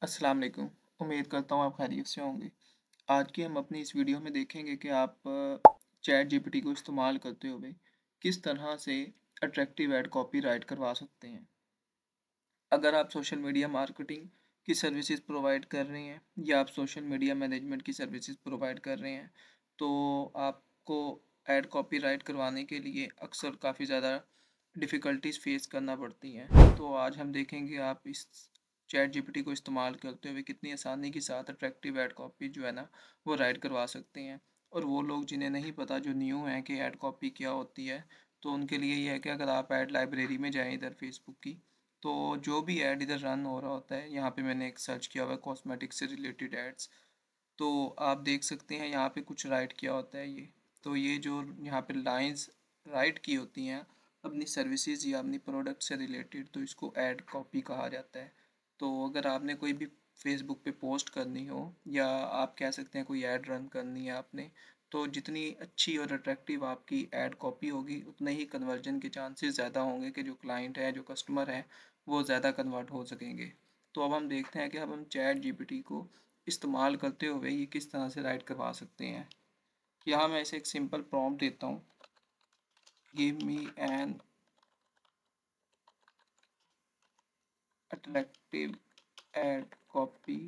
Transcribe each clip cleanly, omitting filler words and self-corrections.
अस्सलाम वालेकुम। उम्मीद करता हूँ आप खैरियत से होंगे। आज की हम अपनी इस वीडियो में देखेंगे कि आप चैट जीपीटी को इस्तेमाल करते हुए किस तरह से अट्रैक्टिव ऐड कॉपी राइट करवा सकते हैं। अगर आप सोशल मीडिया मार्केटिंग की सर्विसेज प्रोवाइड कर रहे हैं या आप सोशल मीडिया मैनेजमेंट की सर्विसेज प्रोवाइड कर रहे हैं, तो आपको ऐड कॉपी राइट करवाने के लिए अक्सर काफ़ी ज़्यादा डिफ़िकल्टीज फ़ेस करना पड़ती हैं। तो आज हम देखेंगे आप इस चैट जीपीटी को इस्तेमाल करते हुए कितनी आसानी के साथ अट्रैक्टिव ऐड कॉपी जो है ना, वो राइट करवा सकते हैं। और वो लोग जिन्हें नहीं पता, जो न्यू हैं कि ऐड कॉपी क्या होती है, तो उनके लिए ये है कि अगर आप ऐड लाइब्रेरी में जाएँ इधर फेसबुक की, तो जो भी ऐड इधर रन हो रहा होता है, यहाँ पे मैंने एक सर्च किया हुआ है कॉस्मेटिक से रिलेटेड एड्स, तो आप देख सकते हैं यहाँ पे कुछ राइट किया होता है ये। तो ये जो यहाँ पे लाइंस राइट की होती हैं अपनी सर्विसेज या अपनी प्रोडक्ट से रिलेटेड, तो इसको ऐड कॉपी कहा जाता है। तो अगर आपने कोई भी फेसबुक पे पोस्ट करनी हो या आप कह सकते हैं कोई ऐड रन करनी है आपने, तो जितनी अच्छी और अट्रैक्टिव आपकी ऐड कॉपी होगी, उतने ही कन्वर्जन के चांसेस ज़्यादा होंगे कि जो क्लाइंट है, जो कस्टमर है, वो ज़्यादा कन्वर्ट हो सकेंगे। तो अब हम देखते हैं कि अब हम चैट जीपीटी को इस्तेमाल करते हुए ये किस तरह से राइट करवा सकते हैं। यहाँ मैं इसे एक सिंपल प्रॉम्प्ट देता हूँ, give me an attractive ad copy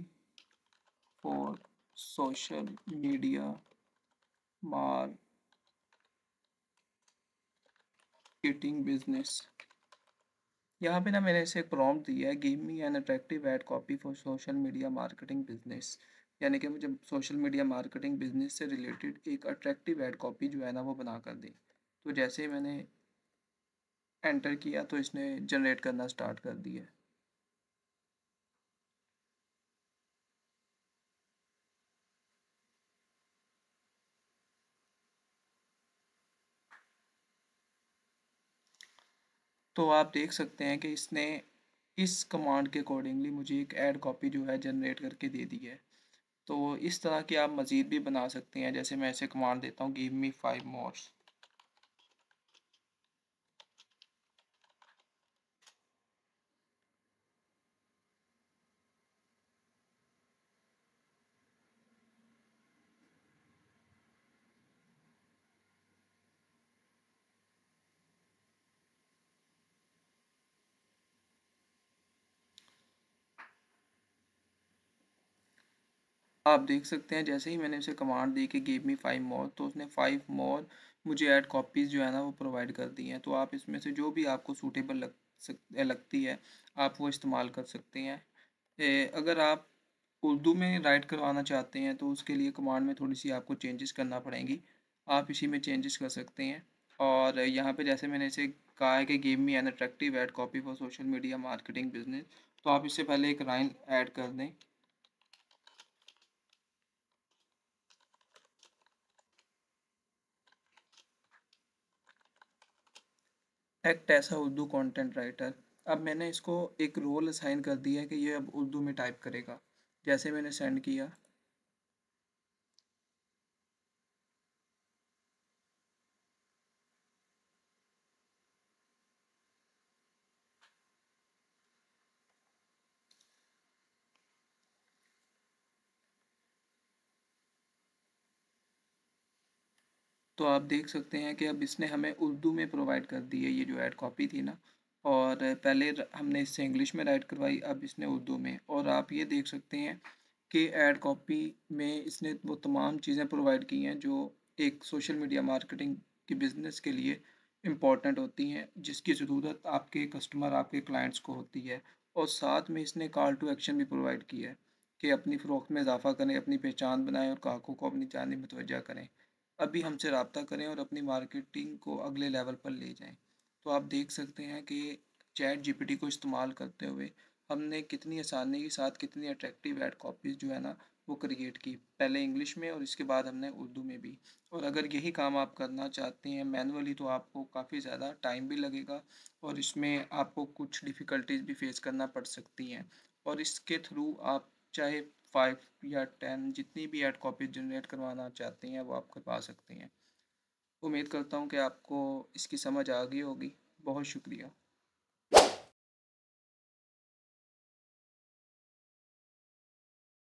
for social media marketing business. यहाँ पे ना मैंने इसे एक प्रॉम्प्ट दिया है, give me an attractive ad copy for social media marketing business. यानी कि मुझे सोशल मीडिया मार्केटिंग बिजनेस से रिलेटेड एक अट्रैक्टिव एड कॉपी जो है ना, वो बना कर दी। तो जैसे ही मैंने एंटर किया तो इसने जनरेट करना स्टार्ट कर दिया। तो आप देख सकते हैं कि इसने इस कमांड के अकॉर्डिंगली मुझे एक ऐड कॉपी जो है जनरेट करके दे दी है। तो इस तरह की आप मज़ीद भी बना सकते हैं। जैसे मैं ऐसे कमांड देता हूँ, गिव मी 5 मोर्स। आप देख सकते हैं जैसे ही मैंने उसे कमांड दी कि गिव मी 5 मोर, तो उसने 5 मोर मुझे ऐड कॉपीज़ जो है ना, वो प्रोवाइड कर दी हैं। तो आप इसमें से जो भी आपको सूटेबल लगती है, आप वो इस्तेमाल कर सकते हैं। अगर आप उर्दू में राइट करवाना चाहते हैं, तो उसके लिए कमांड में थोड़ी सी आपको चेंजेस करना पड़ेंगी। आप इसी में चेंजेस कर सकते हैं। और यहाँ पे जैसे मैंने इसे कहा है कि give me an attractive ad copy for social media marketing business, तो आप इससे पहले एक लाइन ऐड कर दें, act as a Urdu content writer. अब मैंने इसको एक रोल असाइन कर दिया है कि ये अब उर्दू में टाइप करेगा। जैसे मैंने सेंड किया, तो आप देख सकते हैं कि अब इसने हमें उर्दू में प्रोवाइड कर दी है ये जो ऐड कॉपी थी ना। और पहले हमने इससे इंग्लिश में राइट करवाई, अब इसने उर्दू में। और आप ये देख सकते हैं कि ऐड कॉपी में इसने वो तमाम चीज़ें प्रोवाइड की हैं जो एक सोशल मीडिया मार्केटिंग की बिज़नेस के लिए इम्पॉर्टेंट होती हैं, जिसकी ज़रूरत आपके कस्टमर, आपके क्लाइंट्स को होती है। और साथ में इसने कॉल टू एक्शन भी प्रोवाइड किया है कि अपनी फ़रोख्त में इजाफ़ा करें, अपनी पहचान बनाएं और ग्राहकों को अपनी जानिब मुतवज्जा करें। अभी हमसे रब्ता करें और अपनी मार्केटिंग को अगले लेवल पर ले जाएं। तो आप देख सकते हैं कि चैट जीपीटी को इस्तेमाल करते हुए हमने कितनी आसानी के साथ कितनी अट्रैक्टिव ऐड कॉपीज़ जो है ना, वो क्रिएट की, पहले इंग्लिश में और इसके बाद हमने उर्दू में भी। और अगर यही काम आप करना चाहते हैं मैनुअली, तो आपको काफ़ी ज़्यादा टाइम भी लगेगा और इसमें आपको कुछ डिफ़िकल्टीज भी फेस करना पड़ सकती हैं। और इसके थ्रू आप चाहे 5 या 10 जितनी भी ऐड कॉपी जनरेट करवाना चाहते हैं, वो आप करवा सकते हैं। उम्मीद करता हूँ कि आपको इसकी समझ आ गई होगी। बहुत शुक्रिया।